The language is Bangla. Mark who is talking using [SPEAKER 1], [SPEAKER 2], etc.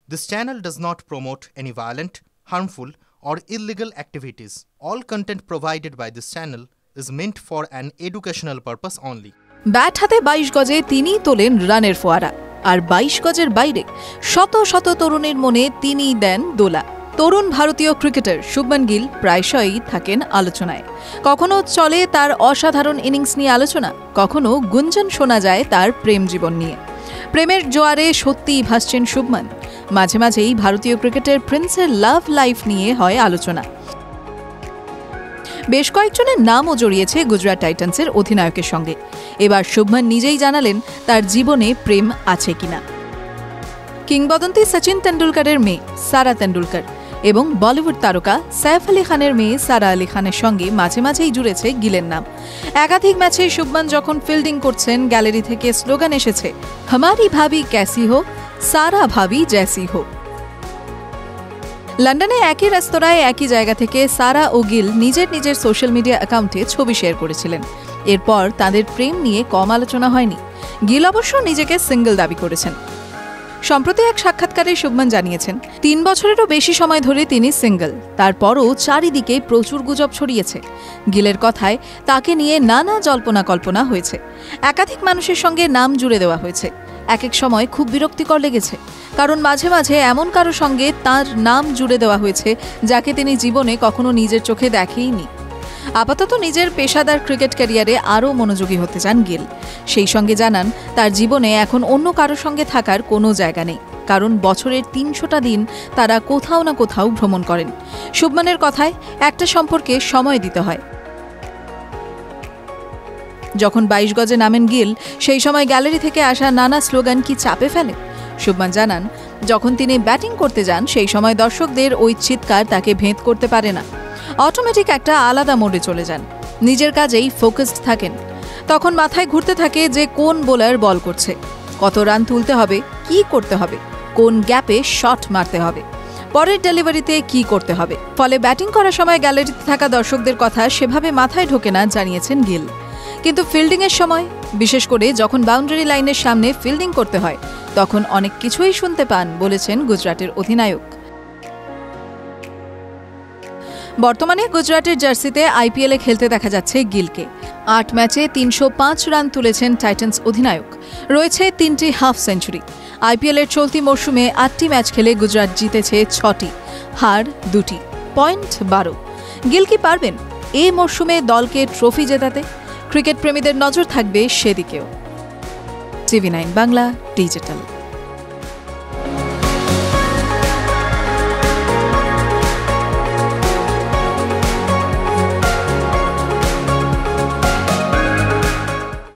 [SPEAKER 1] This channel does not promote any violent, harmful, or illegal activities. All content provided by this channel is meant for an educational purpose only.
[SPEAKER 2] Bat হাতে 22 গজে তিনিই তোলেন রানের ফোয়ারা, আর 22 গজের বাইরে শত শত তরুণের মনে তিনিই দেন দোলা। তরুণ ভারতীয় ক্রিকেটার শুভমান গিল প্রায়শই থাকেন আলোচনায়। কখনো চলে তার অসাধারণ ইনিংস নিয়ে আলোচনা, কখনো গুঞ্জন শোনা যায় তার প্রেম জীবন নিয়ে। প্রেমের জোয়ারে সত্যিই ভাসছেন শুভমান। মাঝে মাঝেই ভারতীয় ক্রিকেটের প্রিন্সের লাভ লাইফ নিয়ে হয় আলোচনা। বেশ কয়েকজনের নামও জড়িয়েছে গুজরাট টাইটান্সের অধিনায়কের সঙ্গে। এবার শুভমান নিজেই জানালেন তার জীবনে প্রেম আছে কিনা। কিংবদন্তি সচিন তেন্ডুলকরের মেয়ে সারা তেন্ডুলকর এবং বলিউড তারকা সৈফ আলী খানের মেয়ে সারা আলী খানের সঙ্গে মাঝে মাঝেই জুড়েছে গিলের নাম। একাধিক ম্যাচে শুভমান যখন ফিল্ডিং করছেন, গ্যালারি থেকে স্লোগান এসেছে, হমারি ভাবি ক্যাসি হো, সারা ভাবি জैसी হো। লন্ডনে একই রেস্তোরাঁয় একই জায়গা থেকে সারা ও গিল নিজের সোশ্যাল মিডিয়া অ্যাকাউন্টে ছবি শেয়ার করেছিলেন। এরপর তাদের প্রেম নিয়ে কম আলোচনা হয়নি। গিল অবশ্য নিজেকে সিঙ্গেল দাবি করেছেন। সম্প্রতি এক সাক্ষাৎকারে শুভমান জানিয়েছেন, 3 বছরেরও বেশি সময় ধরে তিনি সিঙ্গেল। তারপরও চারিদিকে প্রচুর গুজব ছড়িয়েছে। গিলের কথায় তাকে নিয়ে নানা জল্পনা কল্পনা হয়েছে। একাধিক মানুষের সঙ্গে নাম জুড়ে দেওয়া হয়েছে। এক এক সময় খুব বিরক্তিকর লেগেছে, কারণ মাঝে মাঝে এমন কারো সঙ্গে তার নাম জুড়ে দেওয়া হয়েছে যাকে তিনি জীবনে কখনো নিজের চোখে দেখেইনি। আপাতত নিজের পেশাদার ক্রিকেট ক্যারিয়ারে আরও মনোযোগী হতে চান গিল। সেই সঙ্গে জানান তার জীবনে এখন অন্য কারো সঙ্গে থাকার কোনো জায়গা নেই, কারণ বছরের 300টা দিন তারা কোথাও না কোথাও ভ্রমণ করেন। শুভমানের কথায় একটা সম্পর্কে সময় দিতে হয়। যখন 22 গজে নামেন গিল, সেই সময় গ্যালারি থেকে আসা নানা স্লোগান কি চাপে ফেলে? শুভমান জানান, যখন তিনি ব্যাটিং করতে যান সেই সময় দর্শকদের ওই চিৎকার তাকে ভেদ করতে পারে না। অটোমেটিক একটা আলাদা মোডে চলে যান, নিজের কাজেই ফোকাসড থাকেন। তখন মাথায় ঘুরতে থাকে যে কোন বোলার বল করছে, কত রান তুলতে হবে, কি করতে হবে, কোন গ্যাপে শট মারতে হবে, পরের ডেলিভারিতে কি করতে হবে। ফলে ব্যাটিং করার সময় গ্যালারিতে থাকা দর্শকদের কথা সেভাবে মাথায় ঢোকে না, জানিয়েছেন গিল। কিন্তু ফিল্ডিংয়ের সময়, বিশেষ করে যখন বাউন্ডারি লাইনের সামনে ফিল্ডিং করতে হয়, তখন অনেক কিছুই শুনতে পান, বলেছেন গুজরাটের অধিনায়ক। বর্তমানে গুজরাটের জার্সিতে আইপিএলে খেলতে দেখা যাচ্ছে গিলকে। 8 ম্যাচে 305 রান তুলেছেন টাইটান্স অধিনায়ক। রয়েছে 3টি হাফ সেঞ্চুরি। আইপিএলের চলতি মরশুমে 8টি ম্যাচ খেলে গুজরাট জিতেছে 6টি, হার 2টি, পয়েন্ট 12। গিল কি পারবেন এই মরশুমে দলকে ট্রফি জেতাতে? ক্রিকেট প্রেমীদের নজর থাকবে সেদিকেও। TV9 Bangla digital.